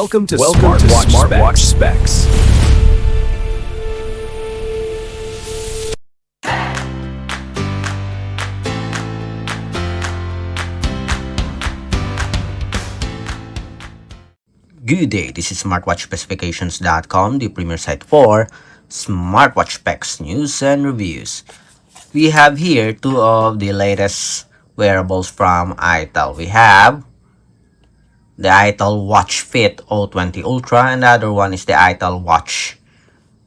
Welcome to Smartwatch Specs. Good day, this is smartwatchspecifications.com, the premier site for smartwatch specs, news, and reviews. We have here two of the latest wearables from iTel. We have the iTel Watch Fit O20 Ultra, and the other one is the iTel Watch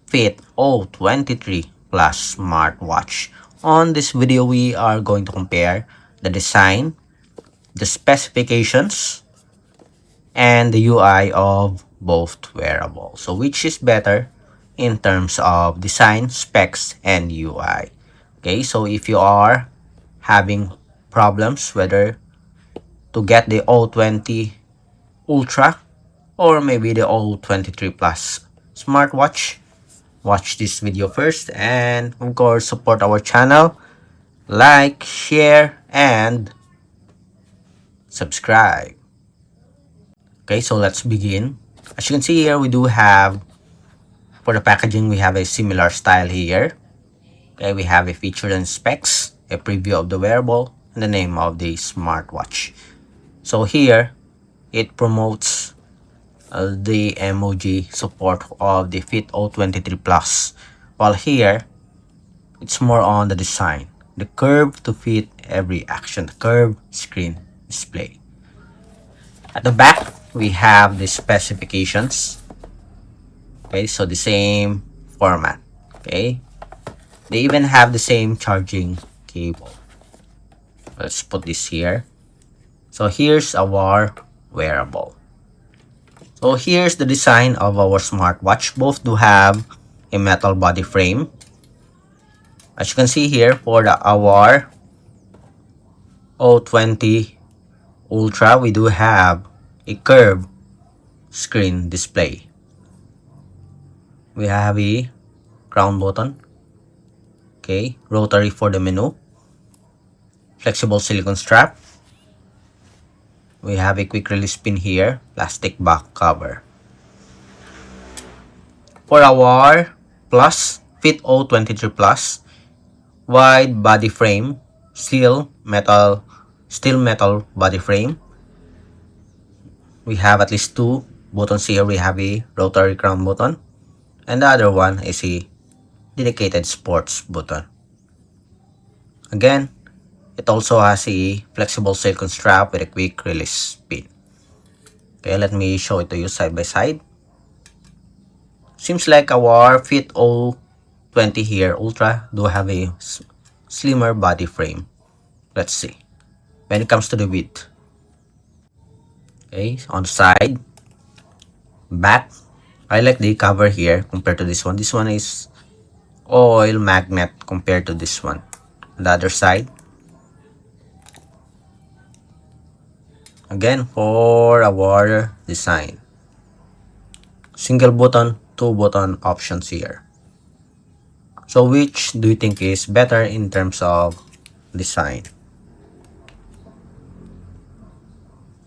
Fit O23 Plus Smartwatch. On this video, we are going to compare the design, the specifications, and the UI of both wearables. So which is better in terms of design, specs, and UI. Okay, so if you are having problems whether to get the O20 Ultra or maybe the O23 Plus smartwatch, watch this video first, and of course support our channel, like, share, and subscribe. Okay, so let's begin. As you can see here, we do have, for the packaging, we have a similar style here. Okay, we have a feature and specs, a preview of the wearable, and the name of the smartwatch. So here, it promotes the emoji support of the Fit O23 Plus. While here, it's more on the design. The curve to fit every action, the curve screen display. At the back, we have the specifications. Okay, so the same format. Okay, they even have the same charging cable. Let's put this here. So here's our wearable. So here's the design of our smartwatch. Both do have a metal body frame. As you can see here, for our O20 Ultra, we do have a curved screen display. We have a crown button, okay, rotary for the menu, flexible silicone strap. We have a quick release pin here, plastic back cover. For our Plus, Fit O23 Plus, wide body frame, steel metal body frame. We have at least two buttons here. We have a rotary crown button, and the other one is a dedicated sports button. Again, it also has a flexible silicone strap with a quick release pin. Okay, let me show it to you side by side. Seems like our Fit O20 here Ultra do have a slimmer body frame. Let's see. When it comes to the width, okay, on the side, back, I like the cover here compared to this one. This one is oil magnet compared to this one. On the other side, again, for our design, single button, two button options here. So which do you think is better in terms of design?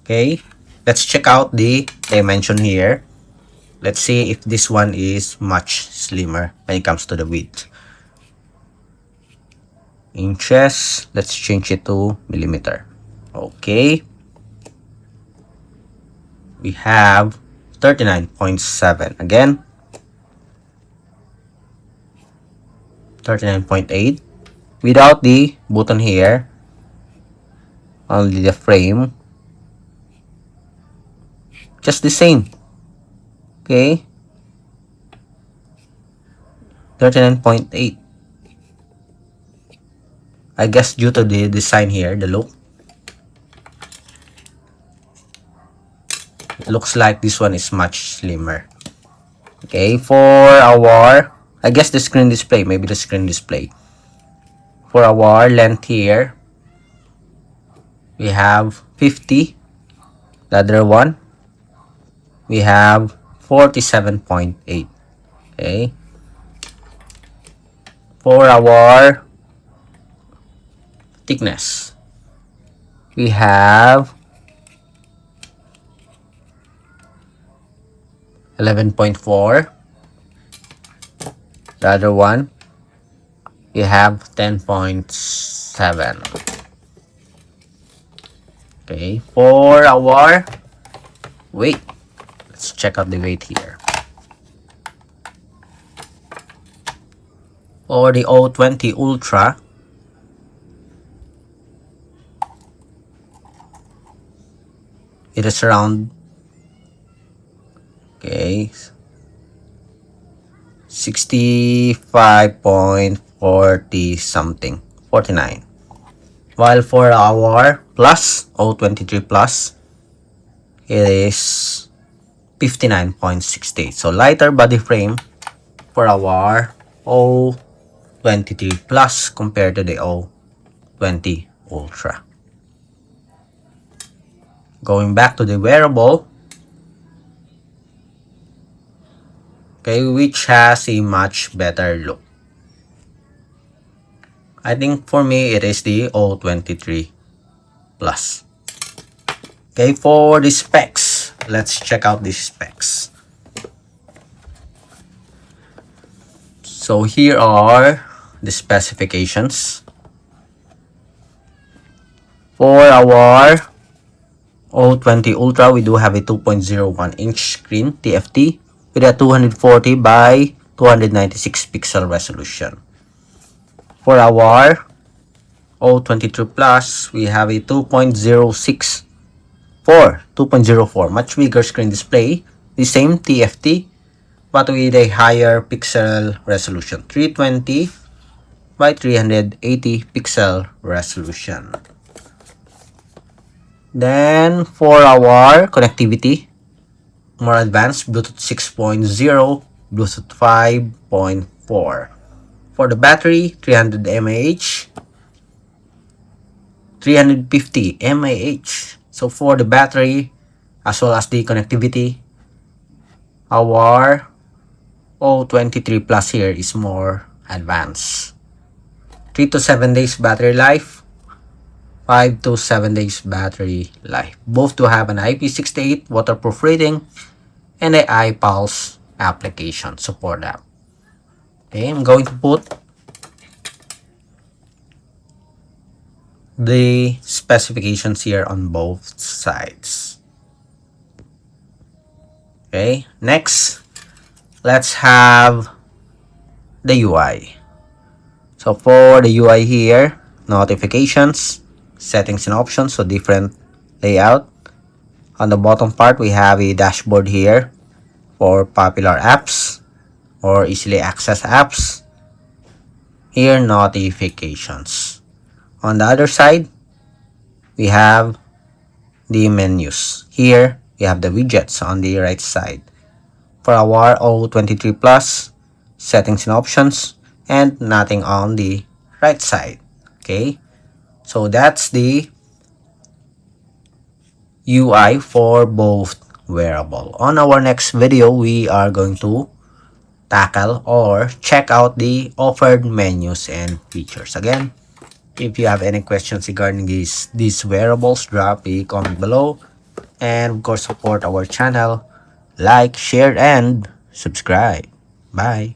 Okay, let's check out the dimension here. Let's see if this one is much slimmer when it comes to the width. Inches, let's change it to millimeter. Okay, we have 39.7. Again, 39.8 without the button here, only the frame, just the same. Okay, 39.8. I guess due to the design here, the look, it looks like this one is much slimmer. Okay, for our, I guess the screen display, maybe the screen display. For our length here, we have 50. The other one, we have 47.8. Okay. For our thickness, we have 11.4. The other one, we have 10.7. Okay, for our weight, let's check out the weight here. For the O20 Ultra, it is around 65.40 something, 49. While for our Plus, O23 Plus, it is 59.68. So lighter body frame for our O23 Plus compared to the O20 Ultra. Going back to the wearable, okay, which has a much better look. I think for me, it is the O23 Plus. Okay, for the specs, let's check out the specs. So here are the specifications. For our O20 Ultra, we do have a 2.01 inch screen TFT with a 240 by 296 pixel resolution. For our O23 Plus, we have a 2.04, much bigger screen display, the same TFT, but with a higher pixel resolution, 320 by 380 pixel resolution. Then for our connectivity, more advanced, Bluetooth 6.0, Bluetooth 5.4. For the battery, 300 mAh, 350 mAh. So for the battery as well as the connectivity, our O23 Plus here is more advanced. 3 to 7 days battery life, 5 to 7 days battery life. Both do have an IP68 waterproof rating and the iPulse application support app. Okay, I'm going to put the specifications here on both sides. Okay, next, let's have the UI. So for the UI here, notifications, settings and options, so different layout. On the bottom part, we have a dashboard here for popular apps or easily accessed apps. Here, notifications. On the other side, we have the menus. Here, we have the widgets on the right side. For our O23 Plus, settings and options, and nothing on the right side. Okay, so that's the UI for both wearable. On our next video, we are going to tackle or check out the offered menus and features. Again, if you have any questions regarding these wearables, drop a comment below, and of course support our channel, like, share, and subscribe. Bye.